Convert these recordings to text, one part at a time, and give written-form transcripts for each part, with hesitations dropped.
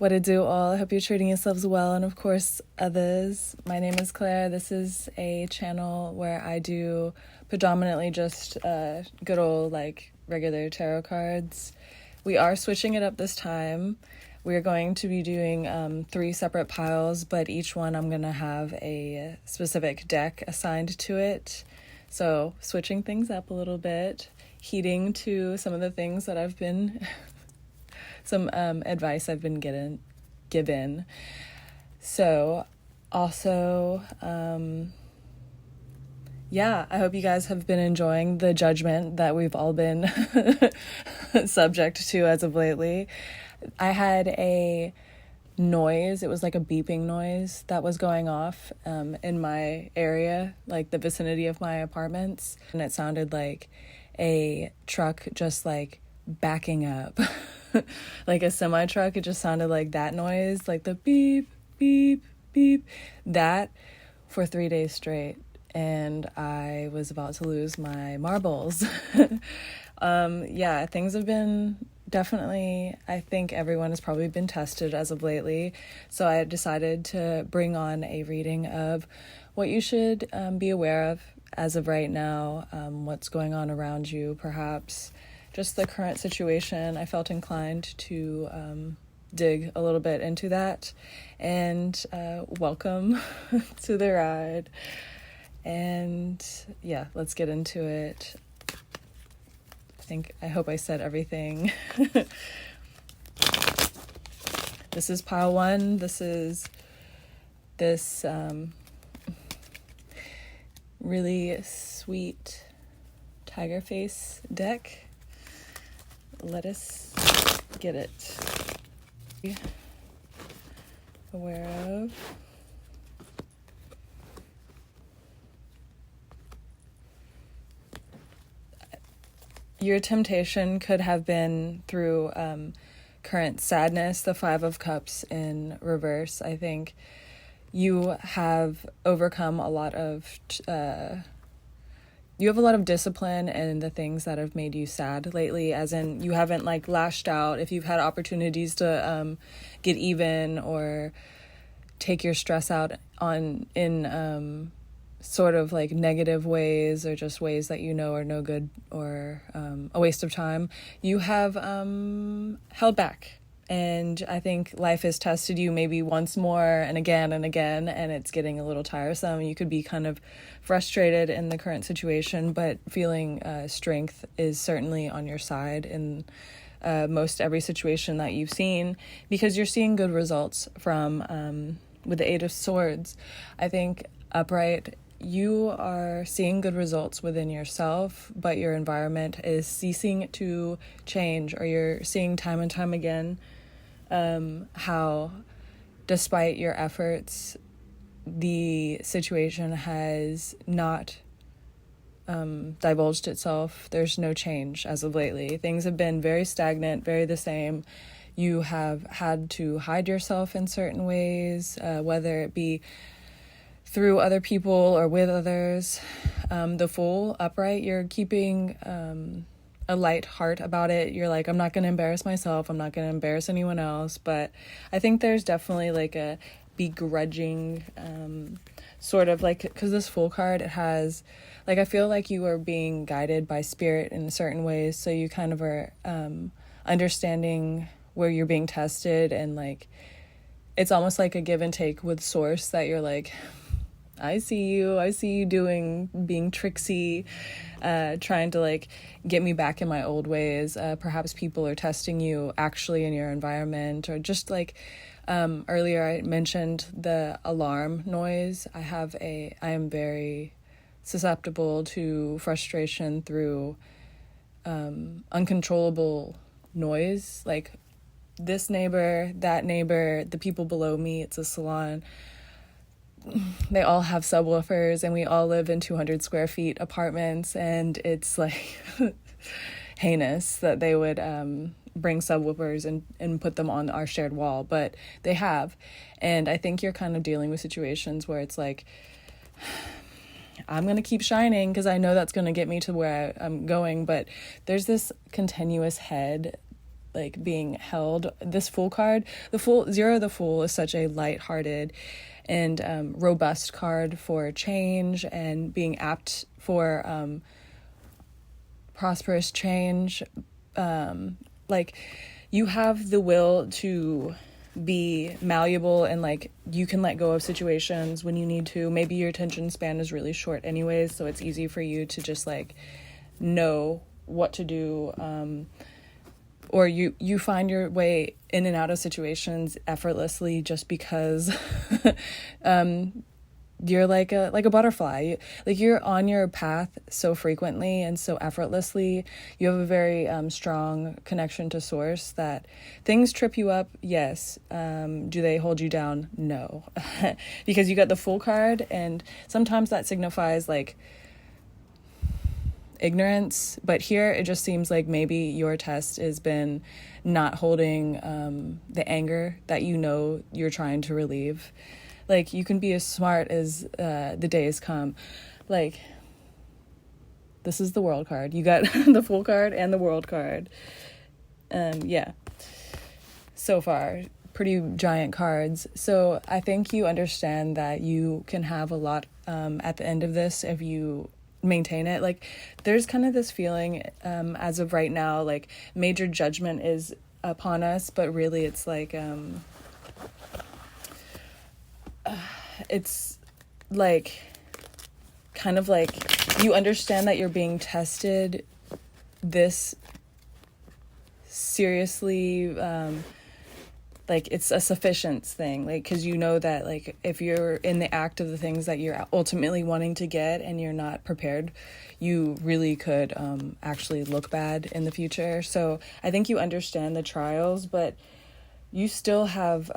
What it do, all? I hope you're treating yourselves well, and of course others. My name is Claire. This is a channel where I do predominantly just good old regular tarot cards. We are switching it up this time. We're going to be doing 3 separate piles, but each one I'm going to have a specific deck assigned to it. So switching things up a little bit, heeding to some of the things that I've been some advice I've been given. So also, I hope you guys have been enjoying the judgment that we've all been subject to as of lately. I had a noise, it was like a beeping noise that was going off in my area, like the vicinity of my apartments, and it sounded like a truck just backing up. Like a semi-truck. It just sounded like that noise, like the beep, beep, beep, that for 3 days straight. And I was about to lose my marbles. Things have been definitely, I think everyone has probably been tested as of lately. So I decided to bring on a reading of what you should be aware of as of right now, what's going on around you, perhaps just the current situation. I felt inclined to dig a little bit into that, and welcome to the ride. And yeah, let's get into it. I hope I said everything. This is pile 1. This is this really sweet tiger face deck. Let us get it. Aware of. Your temptation could have been through current sadness, the 5 of Cups in reverse. I think you have overcome a lot of you have a lot of discipline in the things that have made you sad lately, as in you haven't lashed out. If you've had opportunities to get even or take your stress out in sort of negative ways, or just ways that are no good, or a waste of time, you have held back. And I think life has tested you maybe once more and again, and it's getting a little tiresome. You could be kind of frustrated in the current situation, but feeling strength is certainly on your side in most every situation that you've seen, because you're seeing good results from, with the 8 of Swords. I think upright, you are seeing good results within yourself, but your environment is ceasing to change, or you're seeing time and time again how, despite your efforts, the situation has not divulged itself. There's no change as of lately. Things have been very stagnant, very the same. You have had to hide yourself in certain ways, whether it be through other people or with others. The Fool, upright, you're keeping a light heart about it. You're I'm not going to embarrass myself. I'm not going to embarrass anyone else. But I think there's definitely a begrudging sort of because this Fool card, it has I feel like you are being guided by spirit in certain ways. So you kind of are understanding where you're being tested, and it's almost like a give and take with source, that you're I see you being tricksy, trying to get me back in my old ways. Perhaps people are testing you actually in your environment, or just earlier I mentioned the alarm noise. I am very susceptible to frustration through uncontrollable noise, this neighbor, that neighbor, the people below me. It's a salon. They all have subwoofers, and we all live in 200 square feet apartments, and it's heinous that they would bring subwoofers and put them on our shared wall, but they have. And I think you're kind of dealing with situations where it's I'm going to keep shining because I know that's going to get me to where I'm going, but there's this continuous head like being held. This Fool card, the Fool is such a lighthearted and robust card for change and being apt for prosperous change. Like you have the will to be malleable and like you can let go of situations when you need to. Maybe your attention span is really short anyways, so it's easy for you to just like know what to do, or you find your way in and out of situations effortlessly just because you're like a butterfly. Like you're on your path so frequently and so effortlessly. You have a very strong connection to source that things trip you up. Yes. Do they hold you down? No. Because you got the Fool card, and sometimes that signifies like ignorance, but here it just seems like maybe your test has been not holding the anger that you know you're trying to relieve. Like you can be as smart as the days come. Like this is the World card. You got the Fool card and the World card. Yeah. So far, pretty giant cards. So I think you understand that you can have a lot at the end of this if you maintain it. Like there's kind of this feeling as of right now, like major judgment is upon us, but really it's like it's like kind of like you understand that you're being tested this seriously, like it's a sufficiency thing, like because you know that like if you're in the act of the things that you're ultimately wanting to get and you're not prepared, you really could actually look bad in the future. So I think you understand the trials, but you still have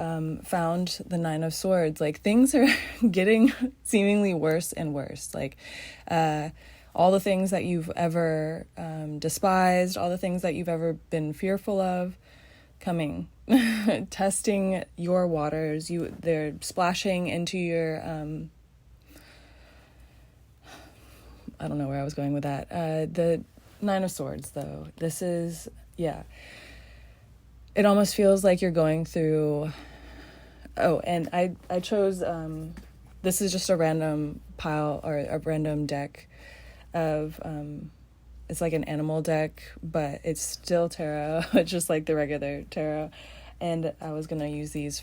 found the Nine of Swords. Like things are getting seemingly worse and worse. Like all the things that you've ever despised, all the things that you've ever been fearful of, coming, testing your waters. They're splashing into your. I don't know where I was going with that. The Nine of Swords, though. This is, yeah. It almost feels like you're going through. Oh, and I chose. This is just a random pile or a random deck of. It's like an animal deck, but it's still tarot. It's just like the regular tarot, and I was gonna use these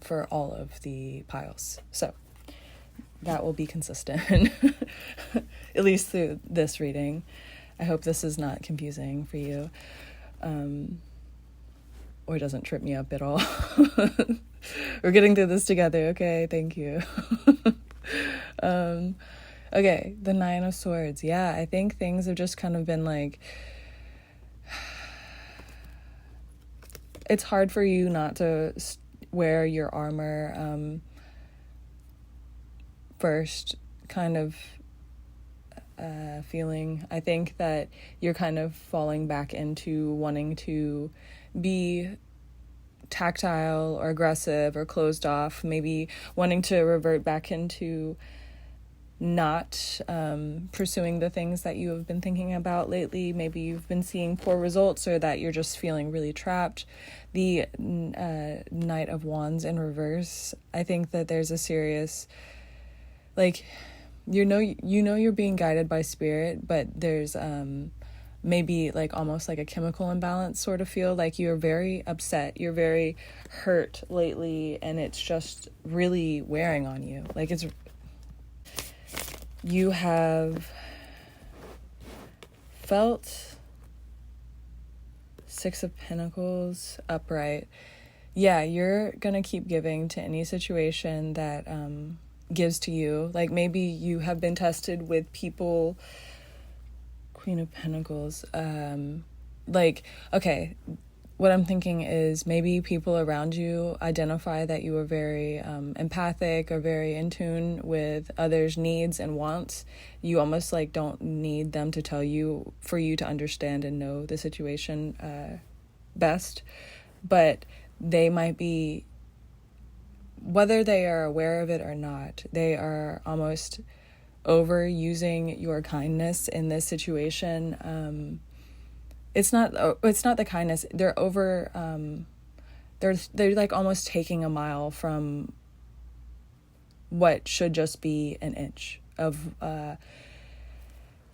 for all of the piles. So that will be consistent, at least through this reading. I hope this is not confusing for you. Or doesn't trip me up at all. We're getting through this together, okay? Thank you. Okay, the Nine of Swords. Yeah, I think things have just kind of been like... It's hard for you not to wear your armor first, kind of feeling. I think that you're kind of falling back into wanting to be tactile or aggressive or closed off, maybe wanting to revert back into not pursuing the things that you have been thinking about lately. Maybe you've been seeing poor results, or that you're just feeling really trapped. The Knight of Wands in reverse, I think that there's a serious, like, you know you're being guided by spirit, but there's maybe like almost like a chemical imbalance sort of feel. Like you're very upset, you're very hurt lately, and it's just really wearing on you. Like you have felt Six of Pentacles upright. Yeah, you're gonna keep giving to any situation that gives to you. Like maybe you have been tested with people. Queen of Pentacles. Like, okay, what I'm thinking is maybe people around you identify that you are very empathic or very in tune with others' needs and wants. You almost like don't need them to tell you for you to understand and know the situation best. But they might be, whether they are aware of it or not, they are almost overusing your kindness in this situation, it's not the kindness. They're over, they're like almost taking a mile from what should just be an inch of,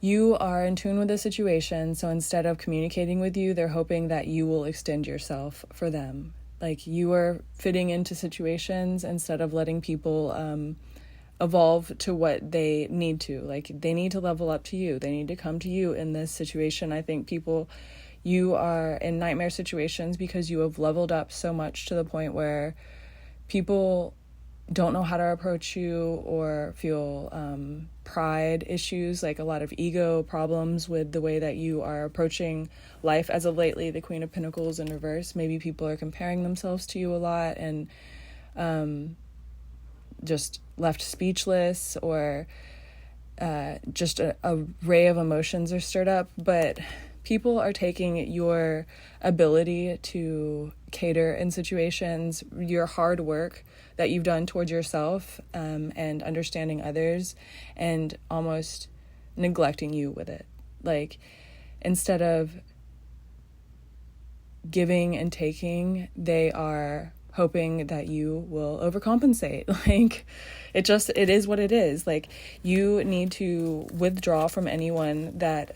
you are in tune with the situation, so instead of communicating with you, they're hoping that you will extend yourself for them. Like, you are fitting into situations instead of letting people evolve to what they need to. Like, they need to level up to you. They need to come to you in this situation. I think you are in nightmare situations because you have leveled up so much to the point where people don't know how to approach you, or feel pride issues, like a lot of ego problems with the way that you are approaching life. As of lately, the Queen of Pentacles in reverse. Maybe people are comparing themselves to you a lot and just left speechless, or just a array of emotions are stirred up. But people are taking your ability to cater in situations, your hard work that you've done towards yourself, and understanding others, and almost neglecting you with it. Like, instead of giving and taking, they are hoping that you will overcompensate. Like, it is what it is. Like, you need to withdraw from anyone that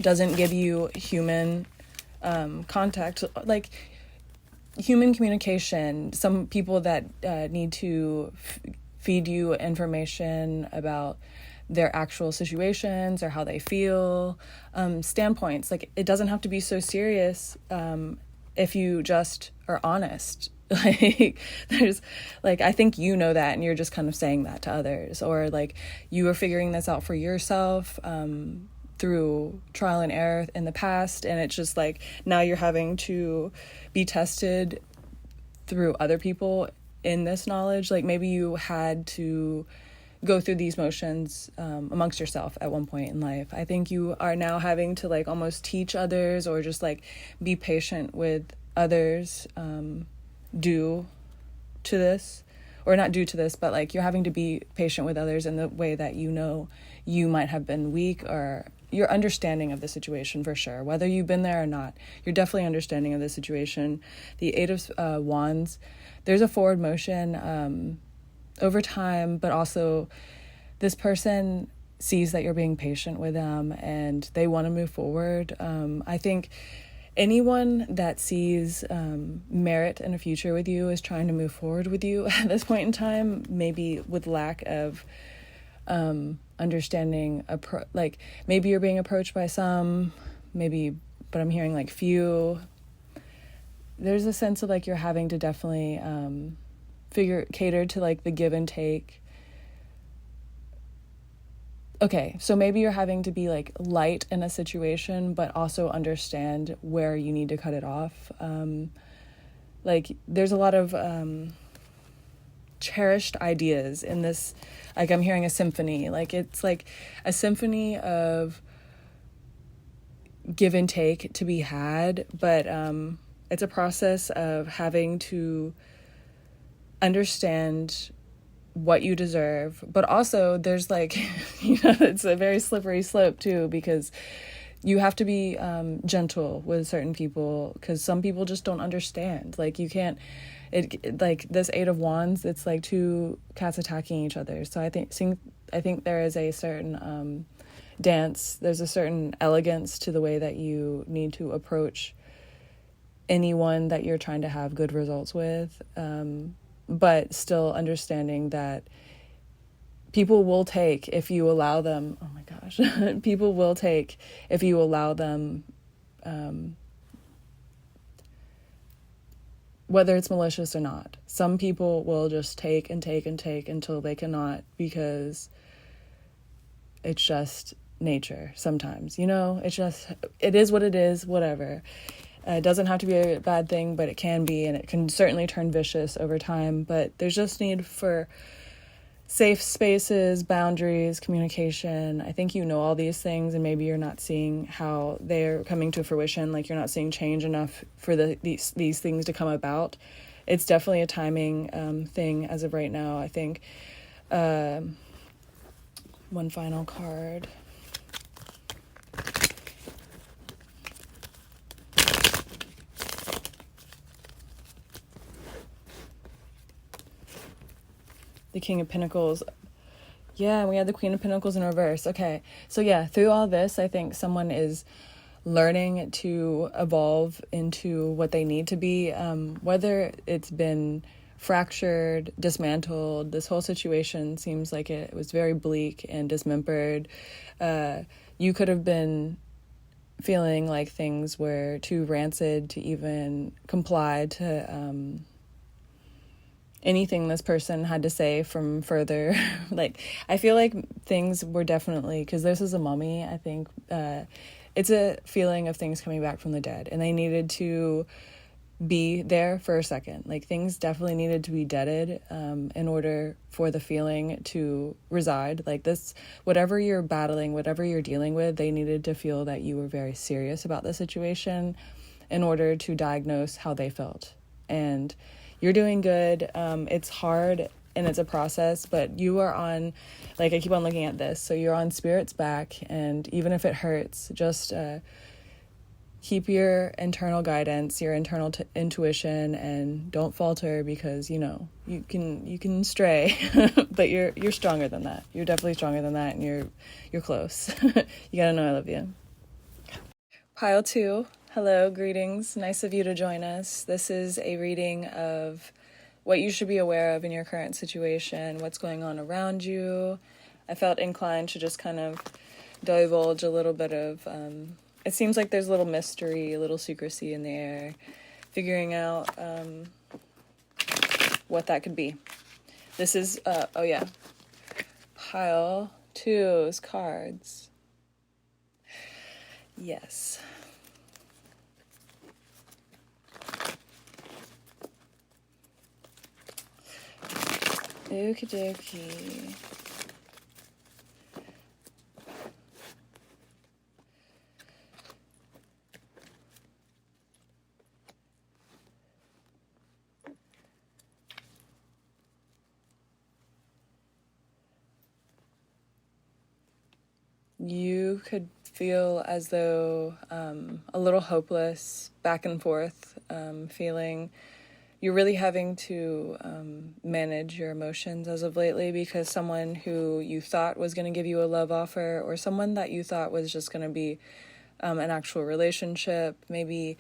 doesn't give you human contact, like human communication. Some people that need to feed you information about their actual situations or how they feel, standpoints. Like, it doesn't have to be so serious if you just are honest. Like, there's, like, I think you know that, and you're just kind of saying that to others, or like you are figuring this out for yourself through trial and error in the past, and it's just like now you're having to be tested through other people in this knowledge. Like, maybe you had to go through these motions amongst yourself at one point in life. I think you are now having to like almost teach others, or just like be patient with others due to this, or not due to this, but like you're having to be patient with others in the way that you might have been weak, or your understanding of the situation, for sure. Whether you've been there or not, you're definitely understanding of the situation. The Eight of Wands, there's a forward motion over time, but also this person sees that you're being patient with them and they want to move forward. I think anyone that sees merit in a future with you is trying to move forward with you at this point in time, maybe with lack of understanding. Like, maybe you're being approached by some, maybe, but I'm hearing like few. There's a sense of like you're having to definitely cater to like the give and take. Okay, so maybe you're having to be like light in a situation, but also understand where you need to cut it off. Like, there's a lot of cherished ideas in this. Like, I'm hearing a symphony. Like, it's like a symphony of give and take to be had, but it's a process of having to understand what you deserve, but also there's like, it's a very slippery slope too, because you have to be gentle with certain people, because some people just don't understand. Like, you can't, like this Eight of Wands, it's like two cats attacking each other. So I think there is a certain dance, there's a certain elegance to the way that you need to approach anyone that you're trying to have good results with, but still understanding that people will take if you allow them. Oh my gosh. People will take if you allow them, whether it's malicious or not. Some people will just take and take and take until they cannot, because it's just nature sometimes, it is what it is, whatever. It doesn't have to be a bad thing, but it can be, and it can certainly turn vicious over time. But there's just need for safe spaces, boundaries, communication. I think you know all these things, and maybe you're not seeing how they're coming to fruition. Like, you're not seeing change enough for these things to come about. It's definitely a timing thing as of right now, I think. One final card. the King of Pentacles. Yeah, we had the Queen of Pentacles in reverse. Okay. So yeah, through all this, I think someone is learning to evolve into what they need to be, whether it's been fractured, dismantled. This whole situation seems like it was very bleak and dismembered. You could have been feeling like things were too rancid to even comply to anything this person had to say from further. Like, I feel like things were definitely, because this is a mummy, I think it's a feeling of things coming back from the dead, and they needed to be there for a second. Like, things definitely needed to be deaded in order for the feeling to reside. Like, this, whatever you're battling, whatever you're dealing with, they needed to feel that you were very serious about the situation in order to diagnose how they felt. And you're doing good. It's hard and it's a process, but you are on, like, I keep on looking at this, so you're on Spirit's back, and even if it hurts, just keep your internal guidance, your internal intuition, and don't falter, because you know you can stray, but you're stronger than that. You're definitely stronger than that, and you're close. You gotta know I love you. Pile 2. Hello, greetings. Nice of you to join us. This is a reading of what you should be aware of in your current situation, what's going on around you. I felt inclined to just kind of divulge a little bit of, it seems like there's a little mystery, a little secrecy in the air, figuring out what that could be. This is, Pile 2's cards. Yes. Okie dokie. You could feel as though a little hopeless, back and forth feeling. You're really having to manage your emotions as of lately, because someone who you thought was going to give you a love offer, or someone that you thought was just going to be an actual relationship, maybe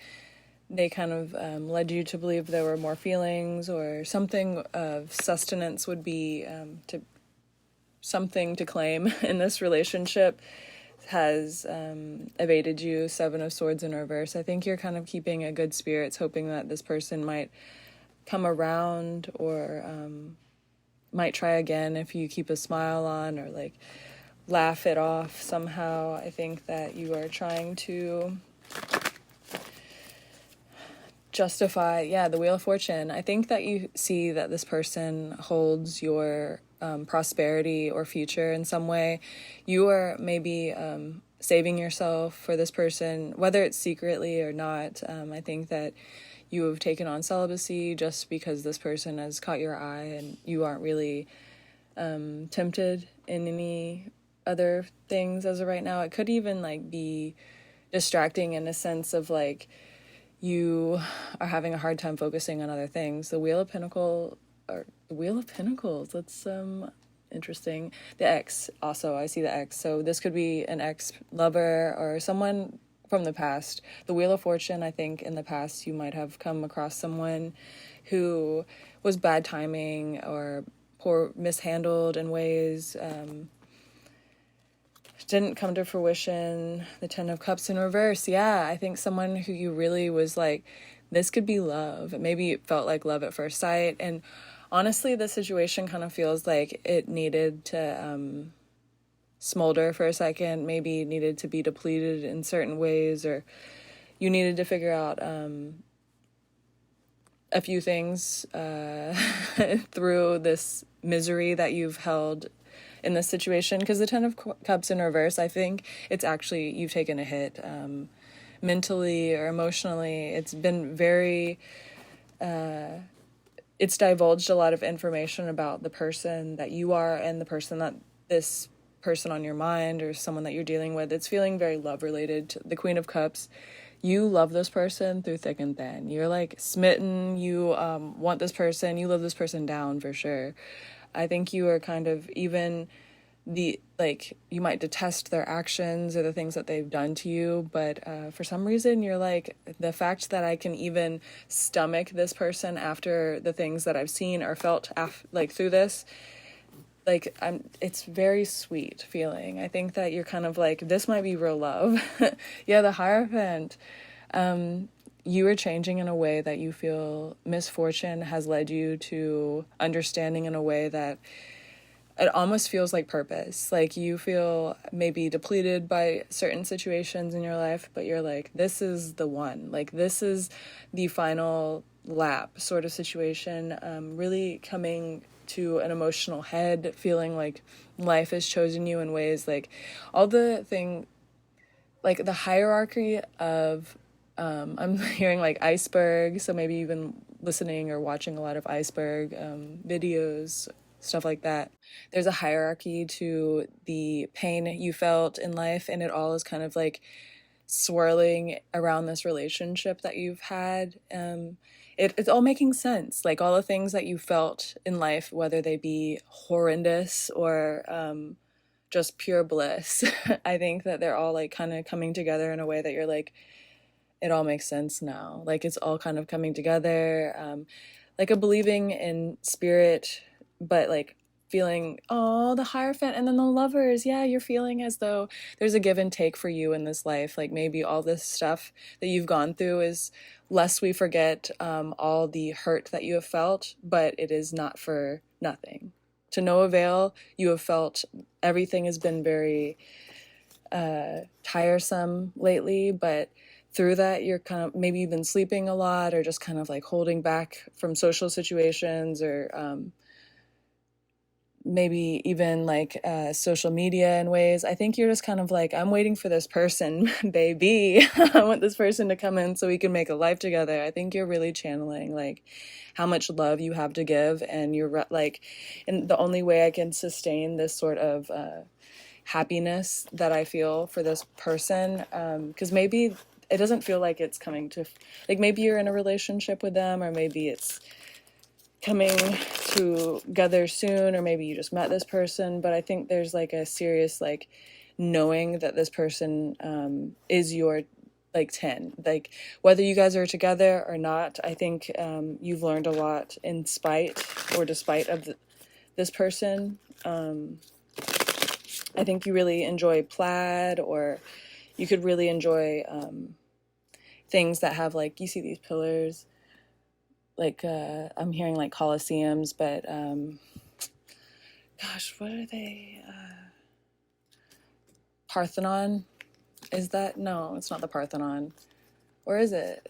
they kind of led you to believe there were more feelings, or something of sustenance would be something to claim in this relationship has evaded you. 7 of Swords in reverse. I think you're kind of keeping a good spirits, hoping that this person might come around, or might try again if you keep a smile on, or like laugh it off somehow. I think that you are trying to justify, the Wheel of Fortune. I think that you see that this person holds your prosperity or future in some way. You are maybe saving yourself for this person, whether it's secretly or not. I think that you have taken on celibacy just because this person has caught your eye, and you aren't really tempted in any other things as of right now. It could even like be distracting in a sense of like you are having a hard time focusing on other things. The Wheel of Pentacles, that's interesting. The X, also, I see the X. So this could be an ex-lover or someone from the past. The Wheel of Fortune, I think in the past you might have come across someone who was bad timing or mishandled in ways, didn't come to fruition. The 10 of Cups in reverse. I think someone who you really was like, this could be love. Maybe it felt like love at first sight. And honestly, the situation kind of feels like it needed to smolder for a second, maybe needed to be depleted in certain ways, or you needed to figure out a few things through this misery that you've held in this situation. Because the 10 of Cups in reverse, I think it's actually, you've taken a hit mentally or emotionally. It's been very it's divulged a lot of information about the person that you are and the person that this person on your mind or someone that you're dealing with. It's feeling very love related. The Queen of Cups, you love this person through thick and thin. You're like smitten. You want this person. You love this person down for sure. I think you are kind of even the like you might detest their actions or the things that they've done to you, but for some reason you're like, the fact that I can even stomach this person after the things that I've seen or felt like through this, like it's very sweet feeling. I think that you're kind of like, this might be real love. Yeah, the Hierophant. You are changing in a way that you feel misfortune has led you to understanding in a way that it almost feels like purpose. Like you feel maybe depleted by certain situations in your life, but you're like, this is the one. Like this is the final lap sort of situation. Really coming to an emotional head, feeling like life has chosen you in ways like all the thing, like the hierarchy of, I'm hearing like iceberg. So maybe you've been listening or watching a lot of iceberg videos, stuff like that. There's a hierarchy to the pain you felt in life, and it all is kind of like swirling around this relationship that you've had. It's all making sense. Like all the things that you felt in life, whether they be horrendous or just pure bliss, I think that they're all like kind of coming together in a way that you're like, it all makes sense now. Like it's all kind of coming together. Like a believing in spirit, but like feeling, oh, the Hierophant and then the lovers. Yeah, you're feeling as though there's a give and take for you in this life. Like maybe all this stuff that you've gone through is, lest we forget all the hurt that you have felt, but it is not for nothing. To no avail, you have felt everything has been very tiresome lately, but through that you're kind of, maybe you've been sleeping a lot or just kind of like holding back from social situations, or maybe even like social media in ways. I think you're just kind of like, I'm waiting for this person, baby. I want this person to come in so we can make a life together. I think you're really channeling like how much love you have to give, and you're like, and the only way I can sustain this sort of happiness that I feel for this person, because maybe it doesn't feel like it's coming to, like maybe you're in a relationship with them, or maybe it's coming together soon, or maybe you just met this person, but I think there's like a serious like knowing that this person is your like 10, like whether you guys are together or not. I think you've learned a lot in spite or despite of this person. I think you really enjoy plaid, or you could really enjoy things that have like, you see these pillars, like I'm hearing like Colosseums, but gosh, what are they? Parthenon? Is that? No, it's not the Parthenon. Or is it?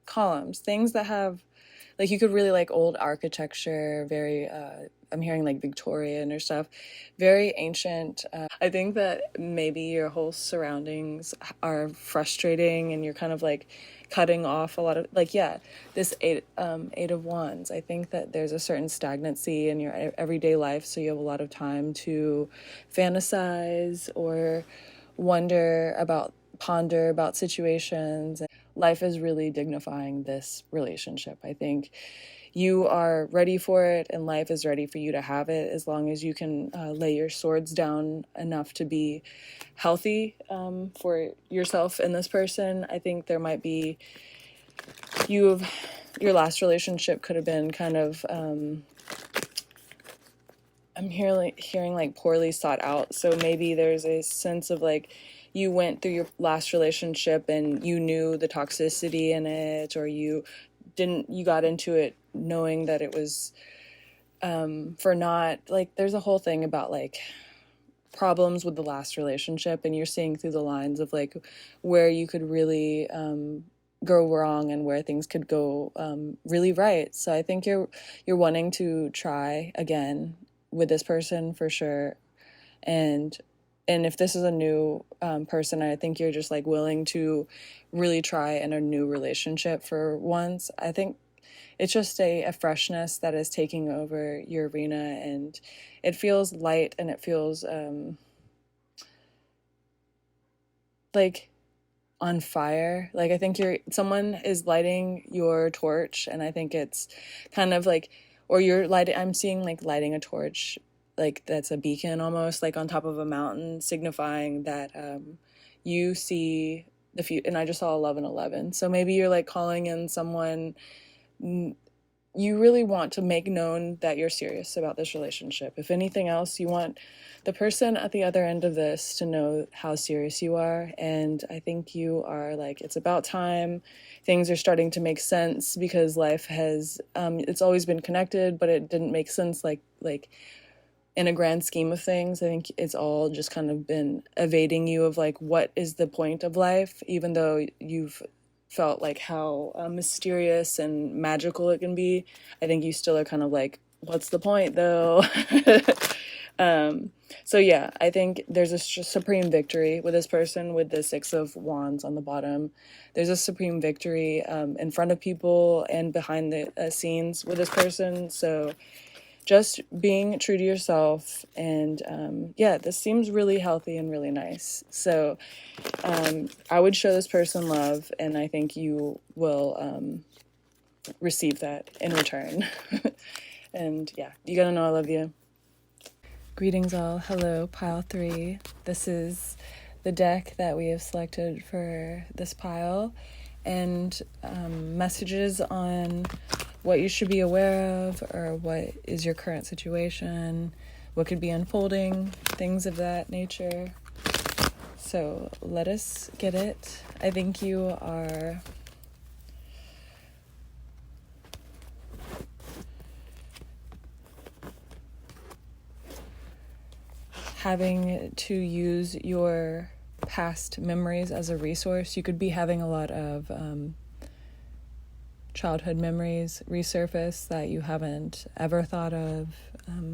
Columns. Things that have, like you could really like old architecture, very, I'm hearing like Victorian or stuff, very ancient. I think that maybe your whole surroundings are frustrating, and you're kind of like cutting off a lot of, like, yeah, this eight of wands. I think that there's a certain stagnancy in your everyday life, so you have a lot of time to fantasize or ponder about situations. Life is really dignifying this relationship. I think you are ready for it, and life is ready for you to have it, as long as you can lay your swords down enough to be healthy for yourself and this person. I think there might be, your last relationship could have been kind of, I'm hearing like poorly thought out. So maybe there's a sense of like, you went through your last relationship and you knew the toxicity in it, or you got into it knowing that it was for not, like, there's a whole thing about like problems with the last relationship, and you're seeing through the lines of like where you could really go wrong and where things could go really right. So I think you're wanting to try again with this person for sure. And if this is a new person, I think you're just like willing to really try in a new relationship for once. I think it's just a freshness that is taking over your arena, and it feels light, and it feels like on fire. Like I think someone is lighting your torch, and I think it's kind of like, or you're lighting, I'm seeing like lighting a torch, like that's a beacon almost, like on top of a mountain, signifying that you see the future. And I just saw 1111. So maybe you're like calling in someone, you really want to make known that you're serious about this relationship. If anything else, you want the person at the other end of this to know how serious you are. And I think you are like, it's about time. Things are starting to make sense because life has, it's always been connected, but it didn't make sense like in a grand scheme of things. I think it's all just kind of been evading you of like, what is the point of life? Even though you've felt like how mysterious and magical it can be, I think you still are kind of like, what's the point though? So yeah, I think there's a supreme victory with this person with the 6 of Wands on the bottom. There's a supreme victory in front of people and behind the scenes with this person. So just being true to yourself, and yeah, this seems really healthy and really nice. So I would show this person love, and I think you will receive that in return. And yeah, you gotta know I love you. Greetings all. Hello, pile 3. This is the deck that we have selected for this pile, and messages on what you should be aware of, or what is your current situation, what could be unfolding, things of that nature. So let us get it. I think you are having to use your past memories as a resource. You could be having a lot of childhood memories resurface that you haven't ever thought of.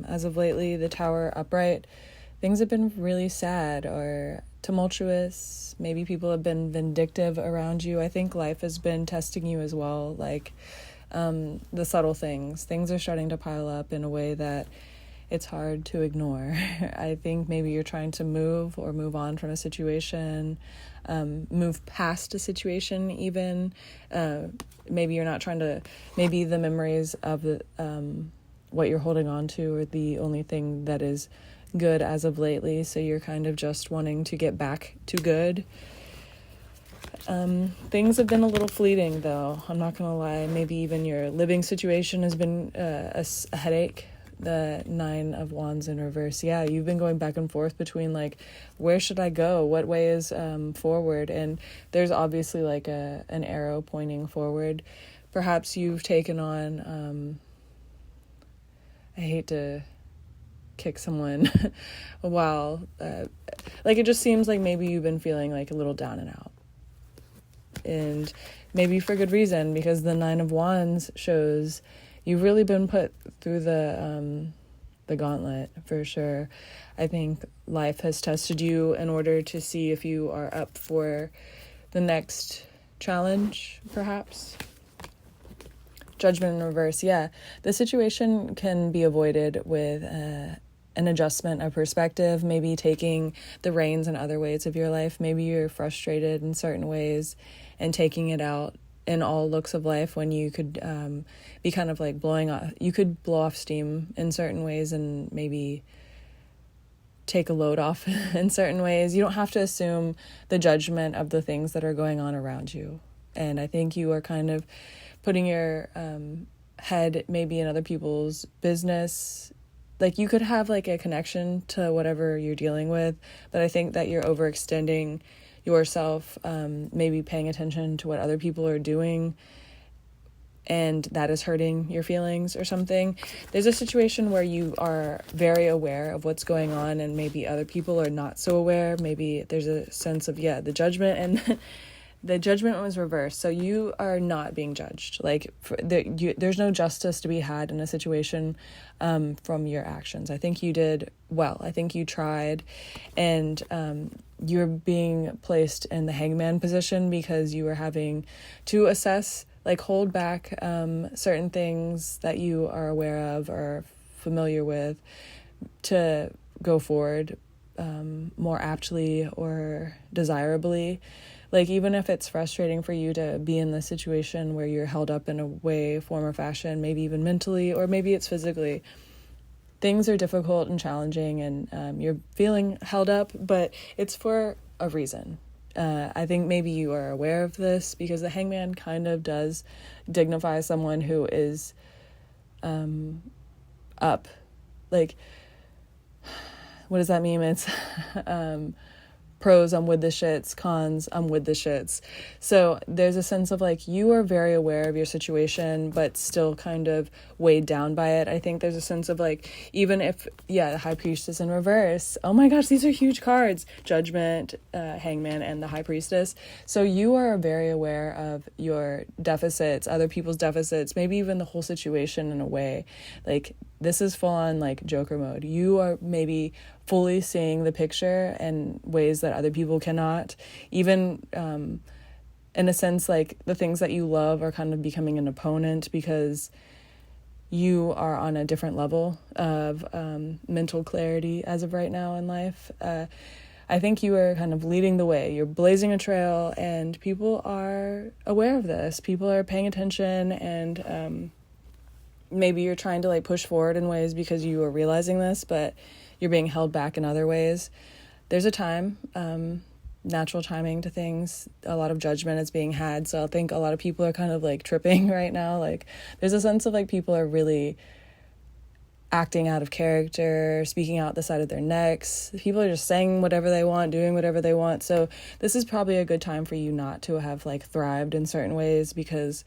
As of lately, the Tower upright, things have been really sad or tumultuous. Maybe people have been vindictive around you. I think life has been testing you as well, like the subtle things are starting to pile up in a way that it's hard to ignore. I think maybe you're trying to move on from a situation, move past a situation even. Maybe you're not trying to, maybe the memories of the what you're holding on to are the only thing that is good as of lately, so you're kind of just wanting to get back to good. Things have been a little fleeting though, I'm not gonna lie. Maybe even your living situation has been a headache. The 9 of Wands in reverse. Yeah, you've been going back and forth between like, where should I go? What way is forward? And there's obviously like an arrow pointing forward. Perhaps you've taken on, I hate to kick someone while, like it just seems like maybe you've been feeling like a little down and out. And maybe for good reason, because the 9 of Wands shows you've really been put through the gauntlet for sure. I think life has tested you in order to see if you are up for the next challenge, perhaps. Judgment in reverse. Yeah, the situation can be avoided with an adjustment of perspective, maybe taking the reins in other ways of your life. Maybe you're frustrated in certain ways and taking it out in all looks of life, when you could be kind of like you could blow off steam in certain ways and maybe take a load off in certain ways. You don't have to assume the judgment of the things that are going on around you. And I think you are kind of putting your head maybe in other people's business. Like you could have like a connection to whatever you're dealing with, but I think that you're overextending yourself, maybe paying attention to what other people are doing, and that is hurting your feelings or something. There's a situation where you are very aware of what's going on, and maybe other people are not so aware. Maybe there's a sense of, the judgment, and the judgment was reversed. So you are not being judged. Like there's no justice to be had in a situation from your actions. I think you did well. I think you tried, and you're being placed in the hangman position because you were having to assess, like hold back certain things that you are aware of or familiar with to go forward more aptly or desirably, Like, even if it's frustrating for you to be in this situation where you're held up in a way, form, or fashion, maybe even mentally, or maybe it's physically, things are difficult and challenging, and you're feeling held up, but it's for a reason. I think maybe you are aware of this, because the hangman kind of does dignify someone who is up. Like, what does that mean? It's pros, I'm with the shits; cons, I'm with the shits. So there's a sense of like, you are very aware of your situation, but still kind of weighed down by it. I think there's a sense of like, even if, the High Priestess in reverse, oh my gosh, these are huge cards: Judgment, Hangman, and the High Priestess. So you are very aware of your deficits, other people's deficits, maybe even the whole situation in a way. Like, this is full on like Joker mode. You are maybe fully seeing the picture in ways that other people cannot. Even in a sense, like, the things that you love are kind of becoming an opponent, because you are on a different level of mental clarity as of right now in life. I think you are kind of leading the way. You're blazing a trail, and people are aware of this. People are paying attention, and maybe you're trying to like push forward in ways because you are realizing this, but you're being held back in other ways. There's a time, natural timing to things. A lot of judgment is being had. So I think a lot of people are kind of like tripping right now. Like, there's a sense of like, people are really acting out of character, speaking out the side of their necks. People are just saying whatever they want, doing whatever they want. So this is probably a good time for you not to have like thrived in certain ways, because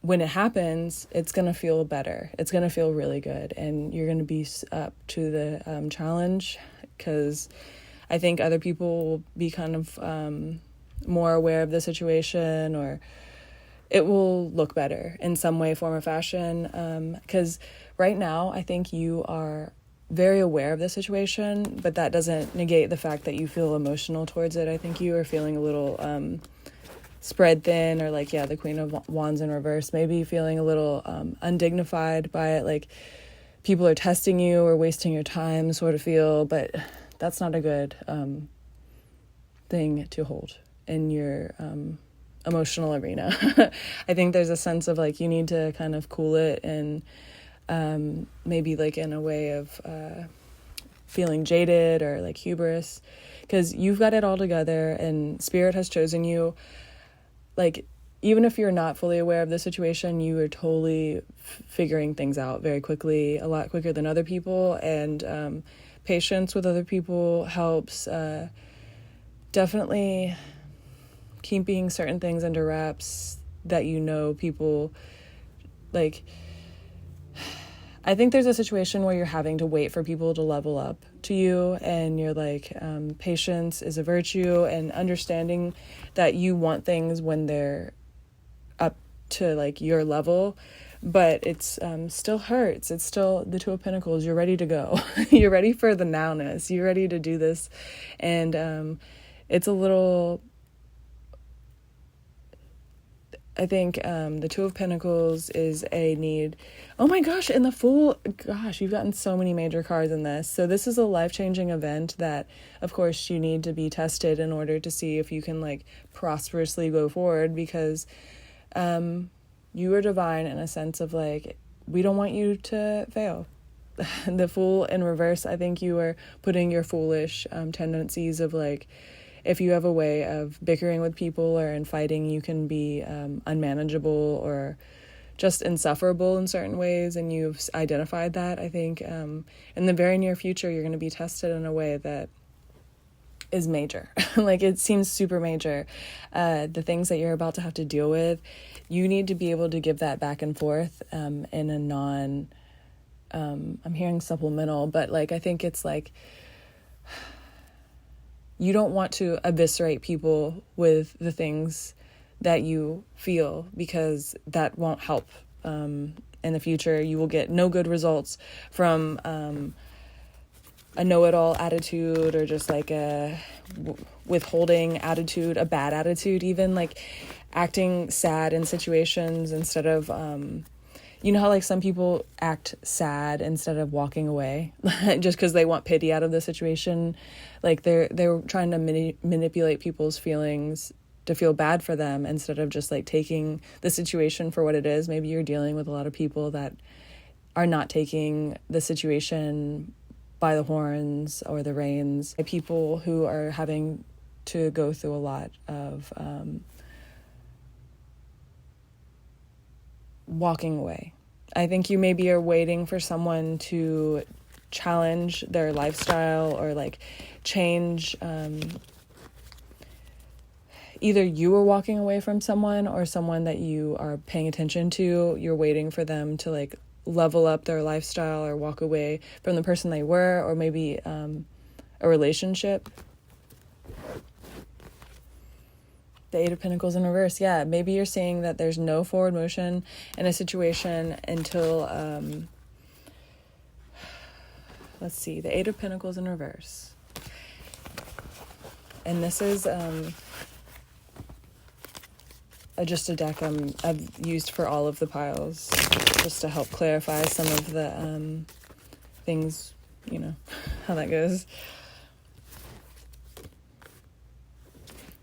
when it happens, it's going to feel better. It's going to feel really good. And you're going to be up to the challenge, because I think other people will be kind of more aware of the situation, or it will look better in some way, form, or fashion. Because right now, I think you are very aware of the situation, but that doesn't negate the fact that you feel emotional towards it. I think you are feeling a little spread thin, or like, the Queen of Wands in reverse, maybe feeling a little undignified by it, like people are testing you or wasting your time, sort of feel. But that's not a good thing to hold in your emotional arena. I think there's a sense of like, you need to kind of cool it, and maybe like in a way of feeling jaded or like hubris, because you've got it all together and Spirit has chosen you. Like, even if you're not fully aware of the situation, you are totally figuring things out very quickly, a lot quicker than other people. And patience with other people helps. Definitely keeping certain things under wraps that people, like, I think there's a situation where you're having to wait for people to level up to you, and you're like, patience is a virtue, and understanding that you want things when they're up to like your level, but it's still hurts. It's still the Two of Pentacles. You're ready to go. You're ready for the nowness. You're ready to do this, and it's a little. I think the Two of Pentacles is a need. Oh my gosh, and the Fool, gosh, you've gotten so many major cards in this. So this is a life-changing event that, of course, you need to be tested in order to see if you can, like, prosperously go forward, because you are divine in a sense of, like, we don't want you to fail. The Fool in reverse, I think you are putting your foolish tendencies of, like, if you have a way of bickering with people or in fighting, you can be unmanageable or just insufferable in certain ways, and you've identified that. I think in the very near future, you're going to be tested in a way that is major. Like, it seems super major. The things that you're about to have to deal with, you need to be able to give that back and forth in a non, I'm hearing supplemental, but like, I think it's like, you don't want to eviscerate people with the things that you feel, because that won't help. In the future, you will get no good results from a know-it-all attitude, or just like a withholding attitude, a bad attitude, even like acting sad in situations instead of, you know how like some people act sad instead of walking away just because they want pity out of the situation. Like they're trying to manipulate people's feelings to feel bad for them instead of just like taking the situation for what it is. Maybe you're dealing with a lot of people that are not taking the situation by the horns or the reins. People who are having to go through a lot of walking away. I think you maybe are waiting for someone to challenge their lifestyle or like change. Either you are walking away from someone or someone that you are paying attention to. You're waiting for them to like level up their lifestyle or walk away from the person they were, or maybe a relationship. The Eight of Pentacles in reverse. Yeah, maybe you're seeing that there's no forward motion in a situation until, let's see, the Eight of Pentacles in reverse. And this is just a deck I've used for all of the piles, just to help clarify some of the things, you know, how that goes.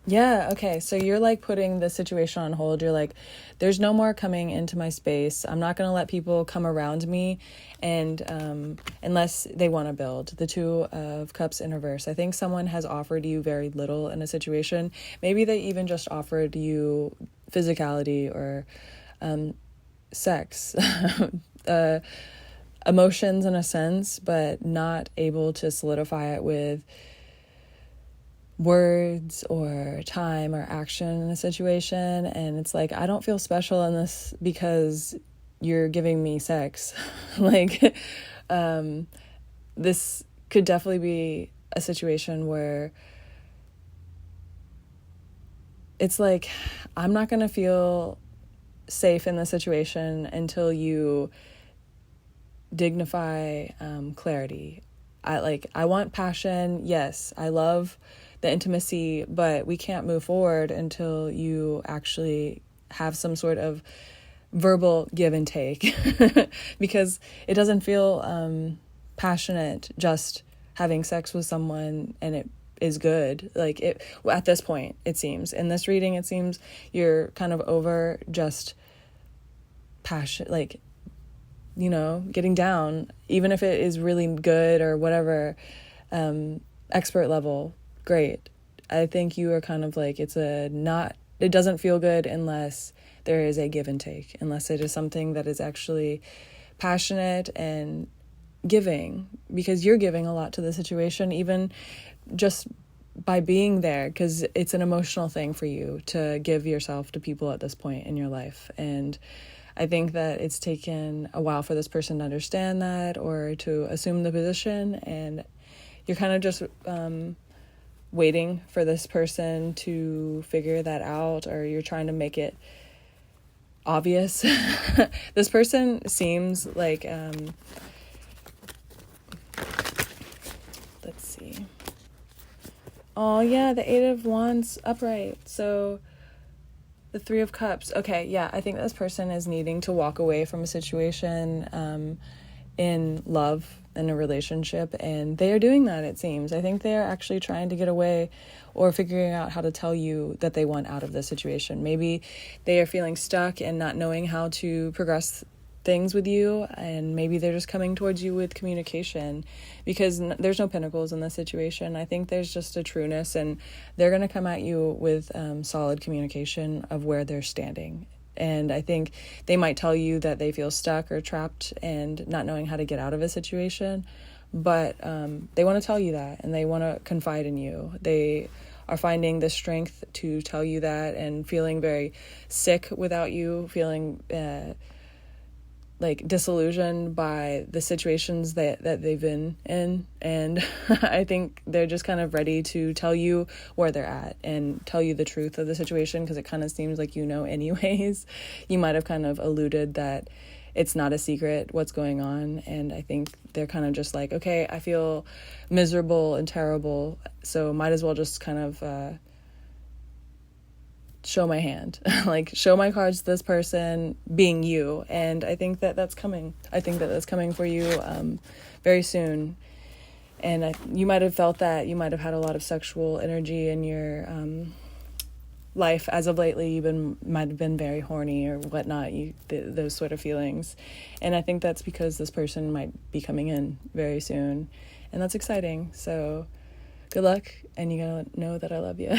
Yeah, okay, so you're like putting the situation on hold. You're like, there's no more coming into my space. I'm not going to let people come around me, and unless they want to build. The Two of Cups in reverse. I think someone has offered you very little in a situation. Maybe they even just offered you physicality or sex, emotions in a sense, but not able to solidify it with words or time or action in a situation. And it's like, I don't feel special in this because you're giving me sex. Like, this could definitely be a situation where it's like, I'm not going to feel safe in the situation until you dignify clarity. I want passion. Yes, I love the intimacy, but we can't move forward until you actually have some sort of verbal give and take, because it doesn't feel passionate just having sex with someone and it is good. Like, it at this point, it seems in this reading, it seems you're kind of over just passion, like, you know, getting down, even if it is really good or whatever, expert level, great. I think you are kind of like, it doesn't feel good unless there is a give and take, unless it is something that is actually passionate and giving, because you're giving a lot to the situation, even just by being there, because it's an emotional thing for you to give yourself to people at this point in your life. And I think that it's taken a while for this person to understand that or to assume the position, and you're kind of just waiting for this person to figure that out, or you're trying to make it obvious. This person seems like, let's see. Oh yeah, the Eight of Wands upright. So the Three of Cups. Okay, yeah, I think this person is needing to walk away from a situation in love, in a relationship, and they are doing that, it seems. I think they are actually trying to get away or figuring out how to tell you that they want out of the situation. Maybe they are feeling stuck and not knowing how to progress things with you, and maybe they're just coming towards you with communication, because there's no pentacles in this situation. I think there's just a trueness, and they're going to come at you with solid communication of where they're standing. And I think they might tell you that they feel stuck or trapped and not knowing how to get out of a situation, but they want to tell you that, and they want to confide in you. They are finding the strength to tell you that, and feeling very sick without you, feeling like disillusioned by the situations that they've been in. And I think they're just kind of ready to tell you where they're at and tell you the truth of the situation, because it kind of seems like, you know, anyways. You might have kind of alluded that it's not a secret what's going on, and I think they're kind of just like, okay, I feel miserable and terrible, so might as well just kind of show my hand, like show my cards to this person, being you. And I think that that's coming. I think that that's coming for you very soon. And you might have felt that. You might have had a lot of sexual energy in your life as of lately might have been very horny or whatnot, those sort of feelings. And I think that's because this person might be coming in very soon, and that's exciting. So good luck, and you gotta know that I love you.